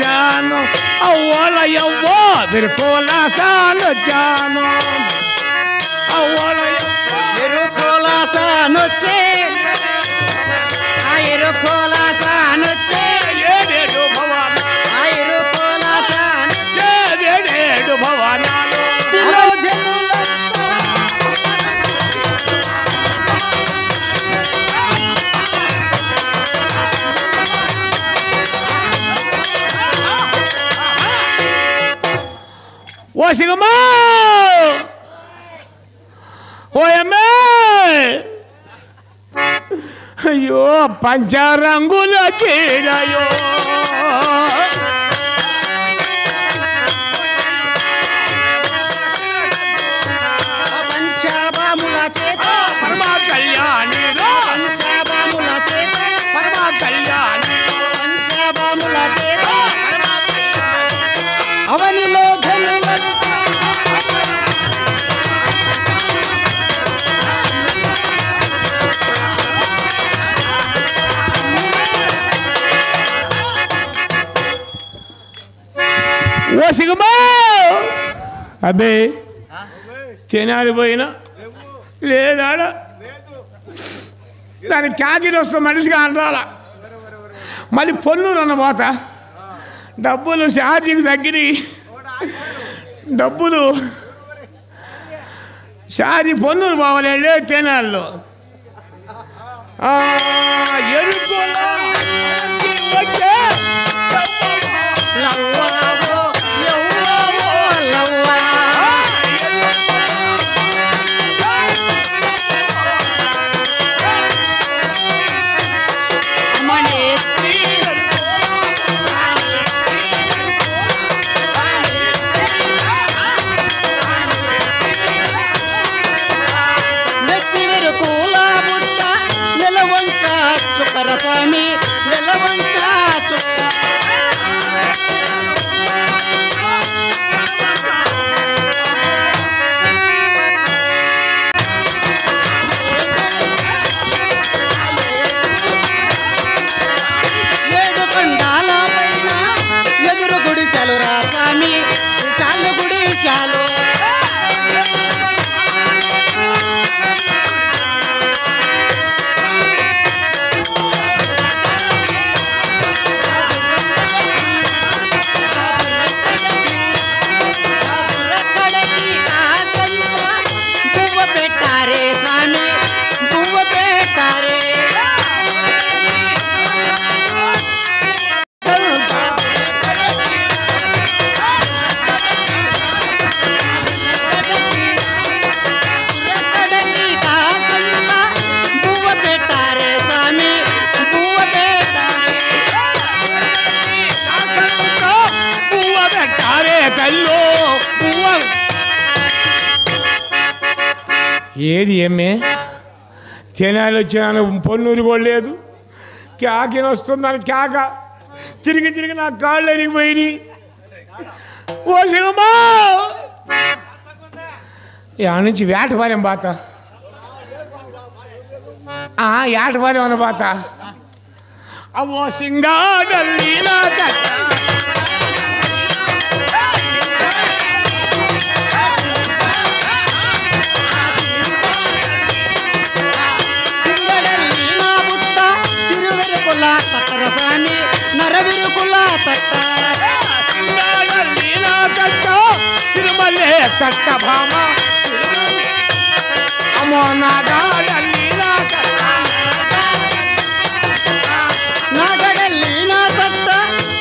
వచ్చాను అవ్వల ఎవ్వో విరుకోలాసానొచ్చాను అవ్వల ఎరుకోలాసానొచ్చే ఆ ఎరుకోలాసానొచ్చే ఏడేడు భవనాలు ఆ ఎరుకోలాసానొచ్చే ఏడేడు భవనాలు ఓసిగమ్మా ఓయమ్మే అయ్యో పంచరంగుల చీరయో పంచాబాముల చేత పరమా కళ్యాణి పంచాబాముల చేత పరమా కళ్యాణి పంచాబాముల చేత అవనిలో ధనులను ఓసిగమ్మా అబ్బే తినాలి పోయినా లేదాడ దానికి క్యాకిరి వస్తే మనిషిగా అంటారా మళ్ళీ పొన్నూరు అన్న పోత డబ్బులు ఛార్జీకి తగ్గిరి డబ్బులు ఛార్జీ పొన్నూరు పోవాలి తినాల్లో ఎరుకోలా వచ్చే లవ్వావో లవ్వావో లవ్వా అమనేస్త్రీ నెత్తి వెరుకుల బుట్ట నెలవంక చుక్కర స్వామి నెలవంక చుక్క ఏడు కొండాల పైన ఎదురు గుడిసెలు రా స్వామి విశాలు గుడిసెలు కడకి కాసంత పువ్వు పెట్టారే స్వామి పువ్వు పెట్టారే కడకి కాసంత పువ్వు పెట్టారే స్వామి పువ్వు పెట్టారే పువ్వ పెట్టారే కల్లో పువ్వ ఏది ఏమే తినాలి వచ్చాను పొన్నూరు కూడా లేదు క్యాకిన వస్తుందని క్యాక తిరిగి తిరిగి నా కాళ్ళు ఎరిగిపోయినాయి ఓ శివమా ఆ నుంచి వేటపాలెం బాత ఏటపాలెం అన్న బాత అవో సింగాడల్లి నా కట్ట సింగడల్లి నా బుట్ట సిరువెరుకుల తట్టర స్వామి నరవిరుకుల తట్ట సింగాడల్లి నా కట్ట సిరిమల్లే కట్ట భామ అమ్మో నాగాడల్లి నా కట్ట నాగడల్లి నా తట్ట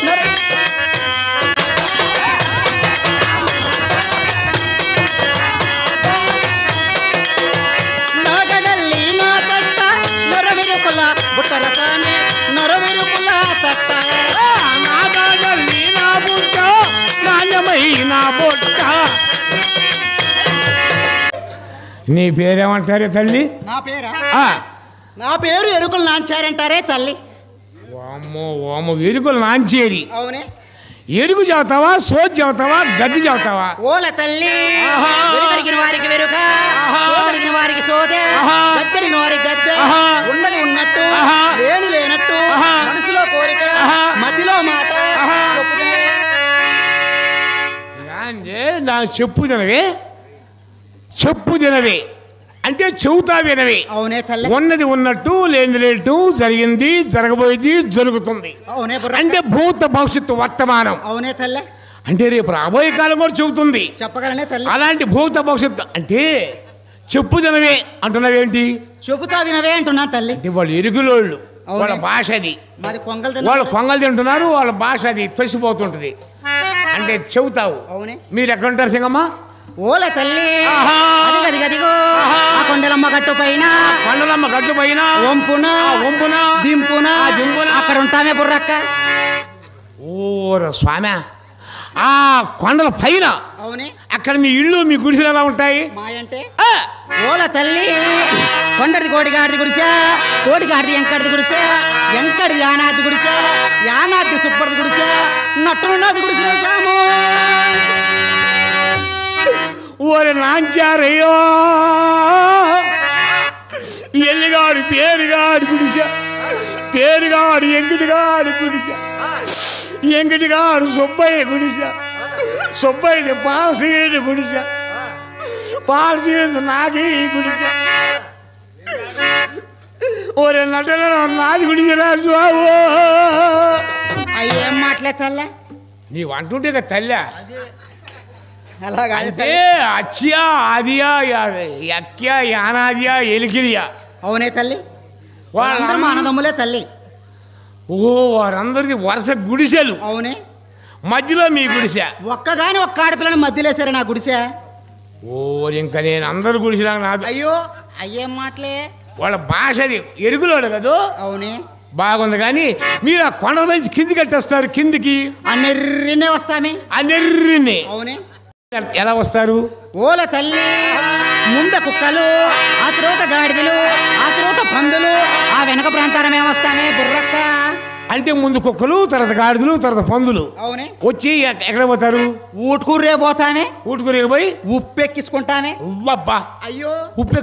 నర నాగడల్లి నా తట్ట నరవిరుకుల బుట్టర స్వామి నరవిరుకుల తట్ట నాగాడల్లి నా బుట్ట నాణ్యమైన బుట్ట నీ పేరేమంటారే తల్లి నా పేరా ఆ నా పేరు ఎరుకులు నాంచారంటారే తల్లి వామ్మో వామ్మో ఎరుకులు నాంచేరి అవునే ఎరుగు చదువుతావా సోది చదువుతావా గడ్డి చదువుతావా ఓల తల్లి ఆహా. వెరుకడిగిన వారికి వెరుక ఆహా. సోదడిగిన వారికి సోదే ఆహా. గద్దడిగిన వారికి గద్దె ఆహా. ఉన్నది ఉన్నట్టు ఆహా. లేని లేనట్టు ఆహా. మనసులో కోరిక ఆహా. మతిలో మాట ఆహా. చెప్పుతున్న చెప్పు తినవే, చెప్పు తినవే అంటే చెబుతా వినవే. అవునే తల్లి. ఉన్నది ఉన్నట్టు, లేనిది లేటు, జరిగింది జరగబోయేది జరుగుతుంది. అవునే అంటే భూత భవిష్యత్తు వర్తమానం. అవునే తల్లి. అంటే రేపు రాబోయే కాలం కూడా చెబుతుంది. చెప్పగలనే తల్లి. అలాంటి భూత భవిష్యత్తు అంటే చెప్పు తినవే అంటున్నావేంటి? చెబుతా వినవే అంటున్నా తల్లి. అంటే వాళ్ళు ఎరుగులోళ్ళు, వాళ్ళ భాష అది. మాది కొంగలు వాళ్ళు కొంగలు తింటున్నారు, వాళ్ళ భాష అది తొసిపోతుంటుంది. అంటే చెబుతావు. అవునే. మీరు ఎక్కడ ఉంటారు సింగమ్మ? ఓల తల్లి. అదిగదిగదిగో ఆ కొండలమ్మ గట్టు పైన, కొండలమ్మ గట్టు పైన వంపున వంపున దింపున దింపున అక్కడ ఉంటామే బుర్రక్క. ఓర స్వామి, ఆ కొండల పైన. అవునే. అక్కడ మీ ఇల్లు, మీ గుడిసెలు ఎలా ఉంటాయి? మాయంటే ఓల తల్లి. కొండడిది కోడిగాడిది గుడిసా, కోడిగాడిది ఎంకడిది గుడిసా, ఎంకడిది యానాది గుడిసా, యానాది సుప్పడిది గుడిసా, నట్టున్నది గుడిసేసాము. ఓరి నాంచారయ్యో, ఎల్లిగాడు పేరుగాడు గుడిసా, పేరుగాడు ఎంగిటిగాడు గుడిసా, ఎంగిటిగాడు సుబ్బయ్య గుడిసా, సుబ్బయ్యది పాలసీది గుడిసా, పాలసీది నాకి గుడిసా. ఓరే నటన నాది గుడిసరా స్వామి. అయ్యేం మాటలే తల్లే. నీవు అంటుంటే కదా తల్లి. అలాగా అంటే అచ్యా ఆదియా యక్యా యానాదియా ఎలికిరియా. అవునే తల్లి. వాళ్ళందరూ మా అన్నదమ్ములే తల్లి. ఓ వారందరిది వరుస గుడిసెలు. అవునే. మధ్యలో మీ గుడిసె. ఒక్కగాని ఒక్క ఆడపిల్లని మధ్యలేసారా నా గుడిసె. ఓ ఇంకా నేను అందరు గుడిసెలా నాదు. అయ్యో అయ్యేం మాటలే. వాళ్ళ భాషది ఎరుగులోడు కదా. అవునే. బాగుంది. కానీ మీరు ఆ కొండ నుంచి కిందికి కట్టేస్తారు. కిందికి అన్నెర్రినే వస్తామే. అన్నెర్రిని. అవునే. ఎలా వస్తారు? ఓల తల్లి. ముంద కుక్కలు, ఆ తర్వాత గాడిదలు, ఆ తర్వాత పందులు, ఆ వెనక ప్రాంతానం ఏమొస్తామే బుర్రక్క. అంటే ముందు కుక్కలు, తర్వాత గాడిదలు, తర్వాత పందులు. అవునే. వచ్చి ఎక్కడ పోతారు? ఊటుకూరే పోతామే. ఊటుకూరికి పోయి ఉప్పెక్కించుకుంటామే. అబ్బా, అయ్యో ఉప్పు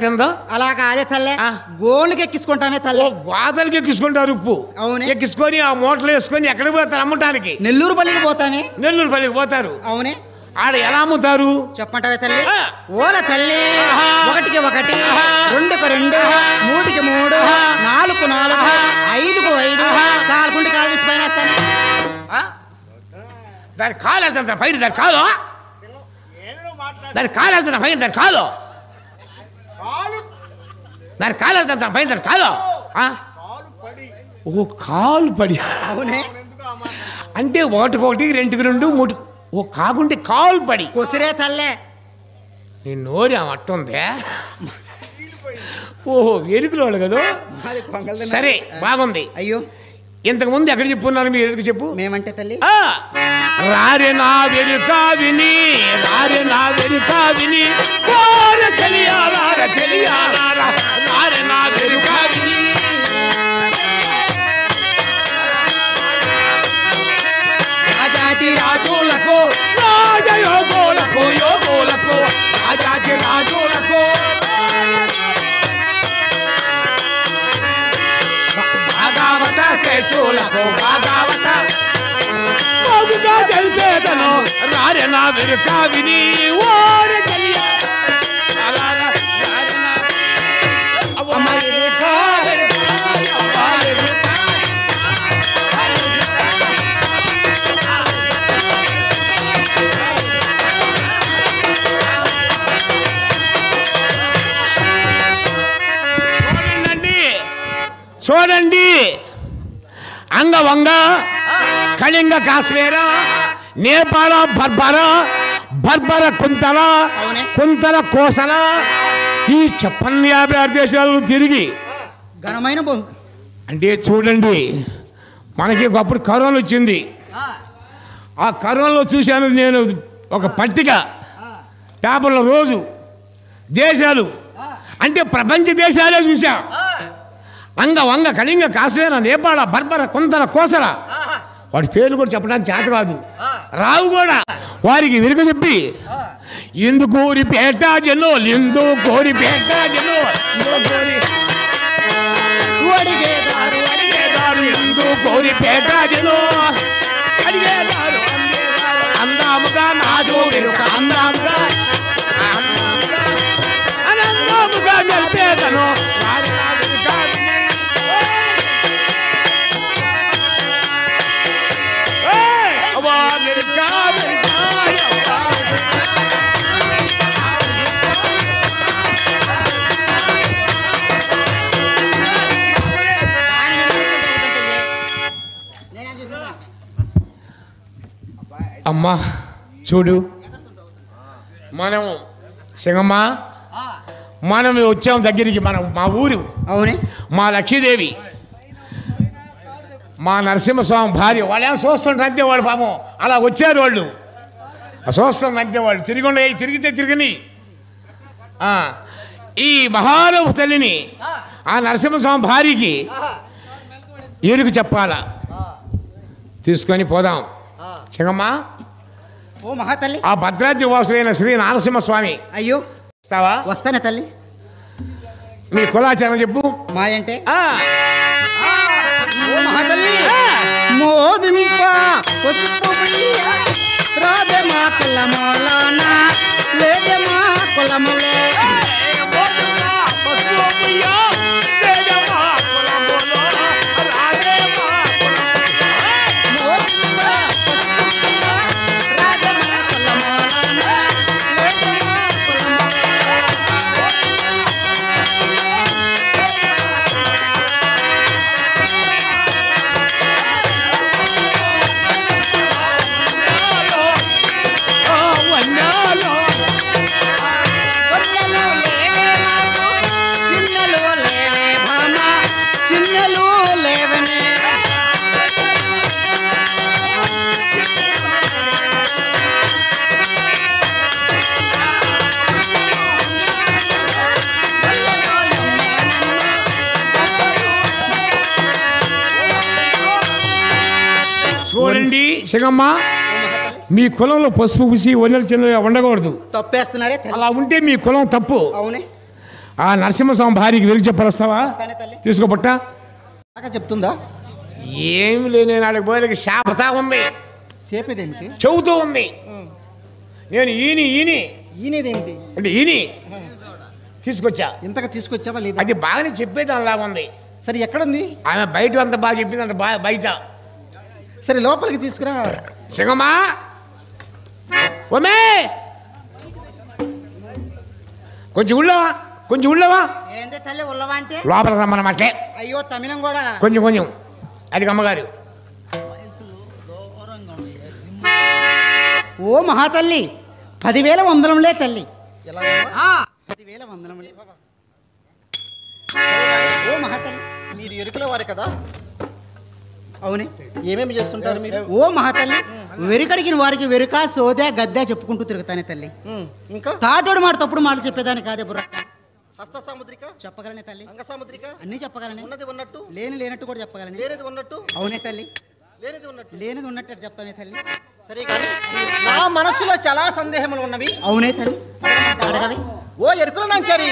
కింద అలాగా అదే తల్లే. గోళ్ళకి ఎక్కించుకుంటామే తల్లి. గోదలకి ఎక్కించుకుంటారు ఉప్పు. అవునే. ఎక్కించుకొని ఆ మూటలు వేసుకొని ఎక్కడికి పోతారు అమ్మటానికి? నెల్లూరు పల్లికి పోతామే. నెల్లూరు పల్లికి పోతారు. అవునే. ఆడ ఎలా అమ్ముతారు చెప్పంటావే తల్లి. ఓల తల్లి. 1కి 1, 2కి 2, 3కి 3, 4కు 4, 5కు 5, 4 కాలు తీసి పైన వేస్తాను. దాని కాలు వేస్తాను పైన, దాని కాలు దాని కాలు వేస్తాను పైన, దాని కాలు దాని కాలు వేస్తాను పైన, దాని కాలు. ఓ కాలు పడి. అవునే. అంటే 1కి 1, 2కి 2, 3. ఓ కాకుంటే కాలు పడి కొసిరే తల్లే. నీ నోరు అట్టుందే. ఓహో ఎరుకులోడు కదా. సరే బాగుంది. అయ్యో ఇంతకు ముందు ఎక్కడ చెప్పున్నారు మీరు? ఎరుకు చెప్పు. మేమంటే తల్లి రారే నా వెరుకా విని, రారే నా వెరుకా విని, రారే చెలియాలారా, రారే నా వెరుకా విని. రాజాతి రాజులకు, రాజయోగోలకు, యోగోలకు, రాజాతి రాజులకు, భాగవత శ్రేష్ఠులకు, భాగవత బాగుగా తెలిపేదను. రారే నా వెరుకా విని, ఓరే చెలియా చూడండి. అంగవంగ, కళింగ కాశ్మీర, నేపాళ బర్బర, బర్బర కుంతల, కుంతల కోసల, ఈ 56 దేశాలు తిరిగి ఘనమైన అంటే చూడండి. మనకి ఒకప్పుడు కరోనా వచ్చింది. ఆ కరోనాలో చూశాను నేను ఒక పట్టిక పేపర్లో రోజు దేశాలు, అంటే ప్రపంచ దేశాలే చూసా. అంగవంగ, కళింగ కాశ్మీర, నేపాళ బర్బర, కుంతల కోసల. వాడి పేర్లు కూడా చెప్పడానికి చేత కాదు, రావు కూడా. వారికి విరుగ చెప్పి ఇందుకూరి పేట జనో, ఇందుకూరి పేట జనో, అడిగేదారు అడిగేదారు, ఇందుకూరి పేట జనో, అడిగేదారు అందాల అందముగా నాదు వెనుక అందముగా అనందముగా గెలిపేదను అమ్మా చూడు మనం సింగమ్మ మనం వచ్చాం దగ్గరికి మా ఊరు అవునే మా లక్ష్మీదేవి మా నరసింహస్వామి భార్య వాళ్ళు ఏమో చూస్తుంటారు అంతే వాళ్ళు పాపం అలా వచ్చారు వాళ్ళు చూస్తున్నారు అంతే వాళ్ళు తిరిగితే తిరిగిని ఈ మహానుభ తల్లిని ఆ నరసింహస్వామి భార్యకి ఏరుకు చెప్పాలా తీసుకొని పోదాం సింగమ్మ ఓ మహాతల్లి ఆ భద్రాద్రి వాసులైన శ్రీ నరసింహస్వామి అయ్యో వస్తావా వస్తానే తల్లి మీ కులాచారం చెప్పు మాయంటే ఓ మహాతల్లి మోదింప పసుపు రాధే మా కులమలోన లేదే మా కులములో చూడండి సింగమ్మ మీ కులంలో పసుపు పూసి వన్నెలు చిన్న ఉండకూడదు తప్పేస్తున్నారే అలా ఉంటే మీ కులం తప్పు అవునే ఆ నరసింహస్వామి భార్యకి వెలికి చెప్పరస్తావా తీసుకోబట్ట చెప్తుందా ఏమి లేని నాడికి పోయినకి శాపతా ఉంది సేపేదేమిటి చెబుతూ ఉంది నేను ఈయనేదేమిటి అంటే తీసుకొచ్చా ఇంతగా తీసుకొచ్చావా లేదా అది బాగానే చెప్పేది అలా ఉంది సరే ఎక్కడుంది ఆమె బయట అంత బాగా చెప్పింది అంత బయట సరే లోపలికి తీసుకురా సింగమ్మా ఓమే కొంచెం ఉళ్ళవా ఏంటి తల్లి ఉల్లవా అంటే లోపలికి రమ్మన్నమాటే అయ్యో తమిళం కూడా కొంచెం అది అమ్మగారు ఓ మహాతల్లి 10,000 వందలంలే తల్లి 10,000 వందలంలే ఓ మహాతల్లి మీరు ఎరుకుల వారు కదా అవునే ఏమేమి చేస్తుంటారు మీరు ఓ మహాతల్లి వెరుకడిగిన వారికి వెరుక సోదా గద్దా చెప్పుకుంటూ తిరుగుతానే తల్లి ఇంకా తాటోడు మాట తప్పుడు మాటలు చెప్పేదాన్ని కాదే బుర్ర హస్త సాముద్రిక చెప్పగలనే తల్లి అంగ సాముద్రిక అన్ని చెప్పగలనే ఉన్నది ఉన్నట్టు లేనట్టు కూడా చెప్పగలనే లేనిది ఉన్నట్టు అవునే తల్లి లేనిది ఉన్నట్టు చెప్తామే తల్లి సరే కానీ నా మనసులో చాలా సందేహములు ఉన్నవి అవునే తల్లి అడగవి ఓ ఎరుకుల నంచారి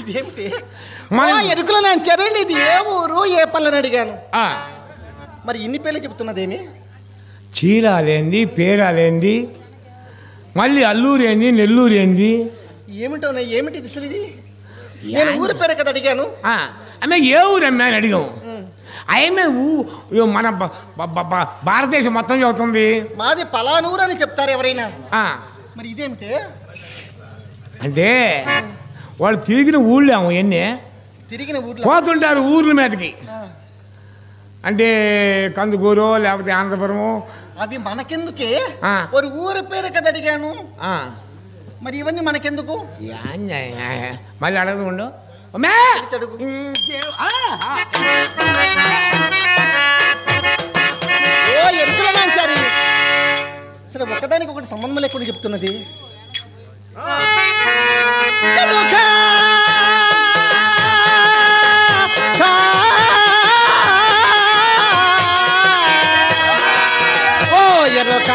ఇదేమిటి మా ఎరుకులో నేను చెరండి ఇది ఏ ఊరు ఏ పళ్ళని అడిగాను మరి ఇన్ని పేర్లు చెప్తున్నదేమి చీరాలేంది పేరాలేంది మళ్ళీ అల్లూరు ఏంది నెల్లూరు ఏంది ఏమిటో ఏమిటి అసలు ఇది నేను ఊరు పేరు కదా అడిగాను అమ్మ ఏ ఊరు అమ్మా అని అడిగాము అయ్యమే మన భారతదేశం మొత్తం చదువుతుంది మాది పలానూరు అని చెప్తారు ఎవరైనా మరి ఇదేమిటి అంటే వాళ్ళు తిరిగిన ఊళ్ళో ఎన్ని తిరిగిన ఊర్లో పోతుంటారు ఊర్ల మీదకి అంటే కందుకూరు లేకపోతే ఆనందపురము అవి మనకెందుకే ఒక ఊరు పేరు కదా అడిగాను మరి ఇవన్నీ మనకెందుకు మళ్ళీ అడగకుండా ఓ ఎరుకుల నాంచారి సరే ఒకదానికి ఒకటి సంబంధం లేకుండా చెప్తున్నది ఓ ఎరుక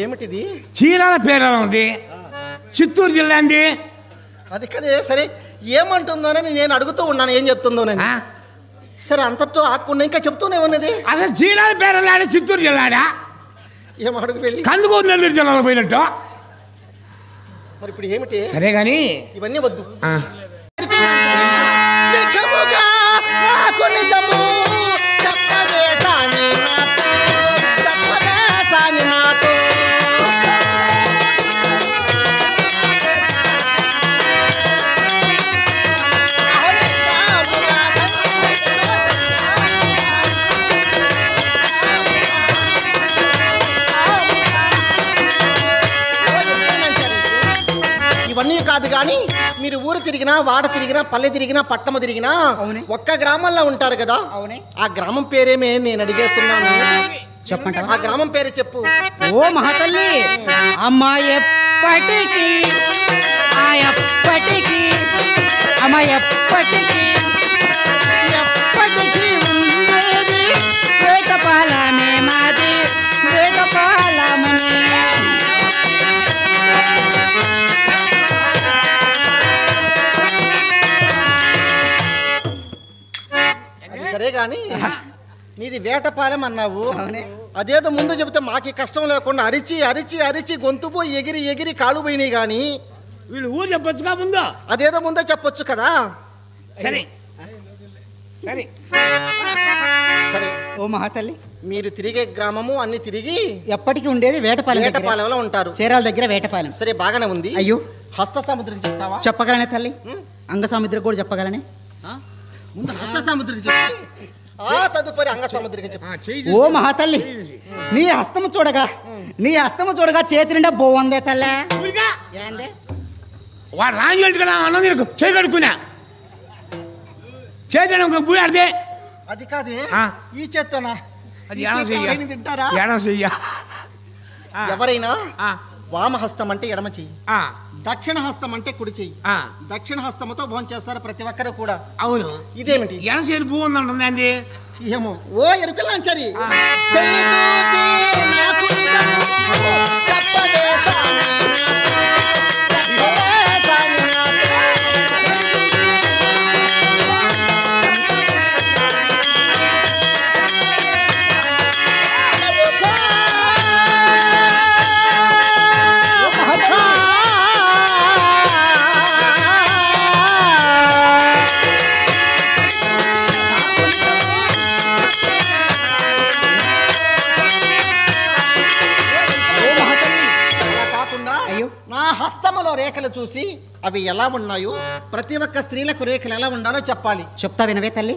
ఏమిటిది చీరాల పేరు ఉంది చిత్తూరు జిల్లా అండి అది కదే సరే ఏమంటుందోనని నేను అడుగుతూ ఉన్నాను ఏం చెప్తుందోనని సరే అంతతో ఆకుండా ఇంకా చెప్తూనే ఉన్నది అసలు చీరాల పేరు చిత్తూరు జిల్లాడా ఏం అడుగు వెళ్ళి కందుకూరు నెల్లూరు జిల్లాలో పోయినట్టు మరి ఇప్పుడు ఏమిటి సరే గాని ఇవన్నీ వద్దు ఇవన్నీ కాదు కానీ మీరు ఊరు తిరిగినా వాడ తిరిగినా పల్లె తిరిగినా పట్టమ తిరిగినా ఒక్క గ్రామంలో ఉంటారు కదా ఆ గ్రామం పేరేమే నేను అడిగేస్తున్నాను చెప్పండి ఆ గ్రామం పేరు చెప్పు ఓ మహాతల్లి అమ్మ ఎప్పటికీ అమ్మ ఎప్పటికీ ఉండేది వేటపాలమే మాది వేటపాలమని సరే గాని నీది వేటపాలెం అన్నావు అదేదో ముందు చెబితే మాకి కష్టం లేకుండా అరిచి అరిచి అరిచి గొంతు పోయి ఎగిరి ఎగిరి కాళ్ళు పోయినాయి కానీ వీళ్ళు ఊరు చెప్పొచ్చుగా ముందు. అదేదో ముందే చెప్పొచ్చు కదా. సరే సరే సరే ఓ మహాతల్లి, మీరు తిరిగే గ్రామము అన్ని తిరిగి ఎప్పటికీ ఉండేది వేటపాలెం దగ్గర. వేటపాలెంలో ఉంటారు. చీరాల దగ్గర వేటపాలెం. సరే బాగానే ఉంది. అయ్యో హస్త సముద్రకి చెప్తావా? చెప్పగలనే తల్లి, అంగ సముద్రం కూడా చెప్పగలనే. ముందు హస్త సముద్రకి చెప్పి తదుపరి అంగ సముద్రకి చెప్పు. ఓ మహాతల్లి, నీ హస్తము చూడగా చేతి నిండా బాగుందే తల్లే. ఏందే వాడు రాజు పెట్టుకున్నా అన్నం తినకు చేయి కడుక్కున్నా చేతి పూడి ఆడితే అది కాదే ఆ. ఈ చేత్తోనా? అది ఈ ఏడవ చేత్తో ఎవరైనా తింటారా? ఏడవ చెయ్య ఎవరైనా వామహస్తం అంటే ఎడమ చెయ్యి, దక్షిణ హస్తం అంటే కుడి చెయ్యి. దక్షిణ హస్తముతో భోజనం చేస్తారు ప్రతి ఒక్కరు కూడా. అవును. ఇదేమిటి? ఎనసేరు పువ్వు ఉందంటుంది అండి. ఏమో ఓ ఎరుకలాంచరి హస్తములో రేఖలు చూసి అవి ఎలా ఉన్నాయో ప్రతి ఒక్క స్త్రీలకు రేఖలు ఎలా ఉండాలో చెప్పాలి. చెప్తా వినవే తల్లి.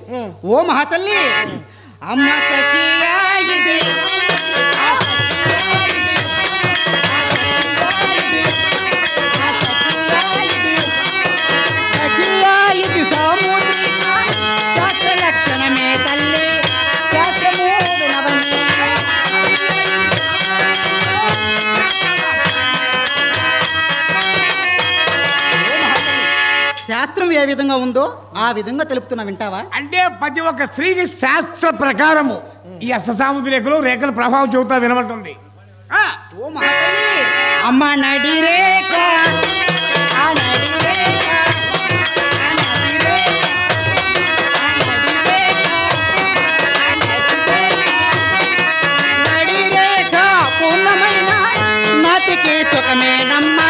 ఓ మహాతల్లి, అమ్మ సఖియా ఇది సాముద్రిక శాస్త్ర లక్షణమే తల్లి, శాస్త్రము వినవని. శాస్త్రం ఏ విధంగా ఉందో ఆ విధంగా తెలుపుతున్నా, వింటావా? అంటే ప్రతి ఒక్క స్త్రీకి శాస్త్ర ప్రకారము ఈ అష్టసాముద్ర రేఖలు రేఖల ప్రభావం చెబుతా వినమంటుంది. ఓ మహాతల్లి, అమ్మ నడి రేఖ, ఆ నడి రేఖ, ఆ నడి రేఖ, ఆ నడి రేఖ, ఆ నడి రేఖ పూర్ణమైన నాతికి సుఖమేనమ్మా,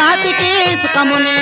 నాతికి సుఖమునే.